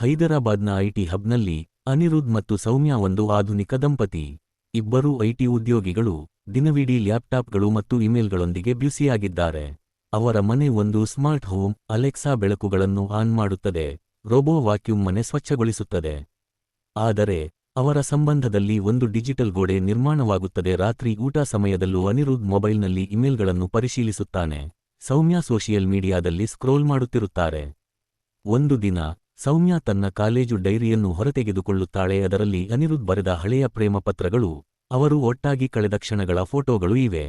ಹೈದರಾಬಾದ್ನ ಐಟಿ ಹಬ್ನಲ್ಲಿ ಅನಿರುದ್ಧ್ ಮತ್ತು ಸೌಮ್ಯ ಒಂದು ಆಧುನಿಕ ದಂಪತಿ. ಇಬ್ಬರೂ ಐಟಿ ಉದ್ಯೋಗಿಗಳು, ದಿನವಿಡೀ ಲ್ಯಾಪ್ಟಾಪ್ಗಳು ಮತ್ತು ಇಮೇಲ್ಗಳೊಂದಿಗೆ ಬ್ಯುಸಿಯಾಗಿದ್ದಾರೆ. ಅವರ ಮನೆ ಒಂದು ಸ್ಮಾರ್ಟ್ ಹೋಮ್, ಅಲೆಕ್ಸಾ ಬೆಳಕುಗಳನ್ನು ಆನ್ ಮಾಡುತ್ತದೆ, ರೋಬೋ ವಾಕ್ಯೂಮ್ ಮನೆ ಸ್ವಚ್ಛಗೊಳಿಸುತ್ತದೆ. ಆದರೆ ಅವರ ಸಂಬಂಧದಲ್ಲಿ ಒಂದು ಡಿಜಿಟಲ್ ಗೋಡೆ ನಿರ್ಮಾಣವಾಗುತ್ತದೆ. ರಾತ್ರಿ ಊಟ ಸಮಯದಲ್ಲೂ ಅನಿರುದ್ಧ್ ಮೊಬೈಲ್ನಲ್ಲಿ ಇಮೇಲ್ಗಳನ್ನು ಪರಿಶೀಲಿಸುತ್ತಾನೆ, ಸೌಮ್ಯ ಸೋಷಿಯಲ್ ಮೀಡಿಯಾದಲ್ಲಿ ಸ್ಕ್ರೋಲ್ ಮಾಡುತ್ತಿರುತ್ತಾರೆ. ಒಂದು ದಿನ ಸೌಮ್ಯ ತನ್ನ ಕಾಲೇಜು ಡೈರಿಯನ್ನು ಹೊರತೆಗೆದುಕೊಳ್ಳುತ್ತಾಳೆ. ಅದರಲ್ಲಿ ಅನಿರುದ್ಧ್ ಬರೆದ ಹಳೆಯ ಪ್ರೇಮ ಪತ್ರಗಳು, ಅವರು ಒಟ್ಟಾಗಿ ಕಳೆದ ಕ್ಷಣಗಳ ಫೋಟೋಗಳು ಇವೆ.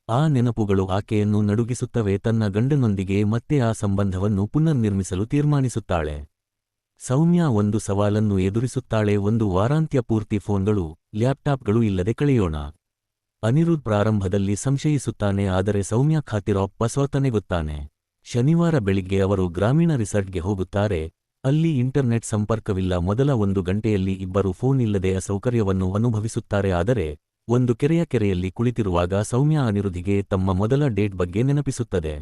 ಆ ನೆನಪುಗಳು ಆಕೆಯನ್ನು ನಡುಗಿಸುತ್ತವೆ. ತನ್ನ ಗಂಡನೊಂದಿಗೆ ಮತ್ತೆ ಆ ಸಂಬಂಧವನ್ನು ಪುನರ್ನಿರ್ಮಿಸಲು ತೀರ್ಮಾನಿಸುತ್ತಾಳೆ. ಸೌಮ್ಯ ಒಂದು ಸವಾಲನ್ನು ಎದುರಿಸುತ್ತಾಳೆ. ಒಂದು ವಾರಾಂತ್ಯ ಪೂರ್ತಿ ಫೋನ್ಗಳು, ಲ್ಯಾಪ್ಟಾಪ್ಗಳು ಇಲ್ಲದೆ ಕಳೆಯೋಣ. ಅನಿರುದ್ಧ್ ಪ್ರಾರಂಭದಲ್ಲಿ ಸಂಶಯಿಸುತ್ತಾನೆ, ಆದರೆ ಸೌಮ್ಯ ಖಾತಿರೊಪ್ಪ ಸ್ವತನೆಗೊತ್ತಾನೆ. ಶನಿವಾರ ಬೆಳಿಗ್ಗೆ ಅವರು ಗ್ರಾಮೀಣ ರಿಸಾರ್ಟ್ಗೆ ಹೋಗುತ್ತಾರೆ. ಅಲ್ಲಿ ಇಂಟರ್ನೆಟ್ ಸಂಪರ್ಕವಿಲ್ಲ. ಮೊದಲ 1 ಗಂಟೆಯಲ್ಲಿ ಇಬ್ಬರು ಫೋನ್ ಇಲ್ಲದೆ ಅಸೌಕರ್ಯವನ್ನು ಅನುಭವಿಸುತ್ತಾರೆ. ಆದರೆ ಒಂದು ಕೆರೆಯಲ್ಲಿ ಕುಳಿತಿರುವಾಗ ಸೌಮ್ಯ ಅನಿರುದ್ಧಿಗೆ ತಮ್ಮ ಮೊದಲ ಡೇಟ್ ಬಗ್ಗೆ ನೆನಪಿಸುತ್ತದೆ.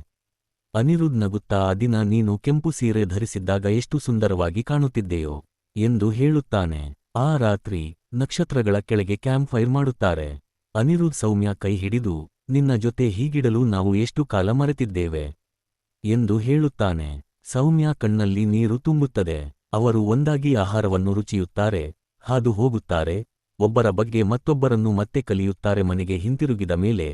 ಅನಿರುದ್ಧ್ ನಗುತ್ತಾ, ಆ ದಿನ ನೀನು ಕೆಂಪು ಸೀರೆ ಧರಿಸಿದ್ದಾಗ ಎಷ್ಟು ಸುಂದರವಾಗಿ ಕಾಣುತ್ತಿದ್ದೆಯೋ ಎಂದು ಹೇಳುತ್ತಾನೆ. ಆ ರಾತ್ರಿ ನಕ್ಷತ್ರಗಳ ಕೆಳಗೆ ಕ್ಯಾಂಪ್ ಫೈರ್ ಮಾಡುತ್ತಾರೆ. ಅನಿರುದ್ಧ್ ಸೌಮ್ಯ ಕೈ ಹಿಡಿದು, ನಿನ್ನ ಜೊತೆ ಹೀಗಿಡಲು ನಾವು ಎಷ್ಟು ಕಾಲ ಮರೆತಿದ್ದೇವೆ ಎಂದು ಹೇಳುತ್ತಾನೆ. ಸೌಮ್ಯ ಕಣ್ಣಲ್ಲಿ ನೀರು ತುಂಬುತ್ತದೆ. ಅವರು ಒಂದಾಗಿ ಆಹಾರವನ್ನು ರುಚಿಯುತ್ತಾರೆ, ಹಾದು ಹೋಗುತ್ತಾರೆ, ಒಬ್ಬರ ಬಗ್ಗೆ ಮತ್ತೊಬ್ಬರನ್ನು ಮತ್ತೆ ಕಲಿಯುತ್ತಾರೆ. ಮನೆಗೆ ಹಿಂತಿರುಗಿದ ಮೇಲೆ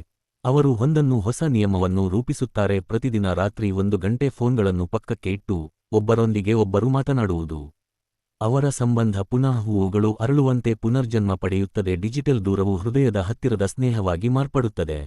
ಅವರು ಒಂದನ್ನು ಹೊಸ ನಿಯಮವನ್ನು ರೂಪಿಸುತ್ತಾರೆ. ಪ್ರತಿದಿನ ರಾತ್ರಿ 1 ಗಂಟೆ ಫೋನ್ಗಳನ್ನು ಪಕ್ಕಕ್ಕೆ ಇಟ್ಟು ಒಬ್ಬರೊಂದಿಗೆ ಒಬ್ಬರು ಮಾತನಾಡುವುದು. ಅವರ ಸಂಬಂಧ ಪುನಃ ಹೂವುಗಳು ಅರಳುವಂತೆ ಪುನರ್ಜನ್ಮ ಪಡೆಯುತ್ತದೆ. ಡಿಜಿಟಲ್ ದೂರವು ಹೃದಯದ ಹತ್ತಿರದ ಸ್ನೇಹವಾಗಿ ಮಾರ್ಪಡುತ್ತದೆ.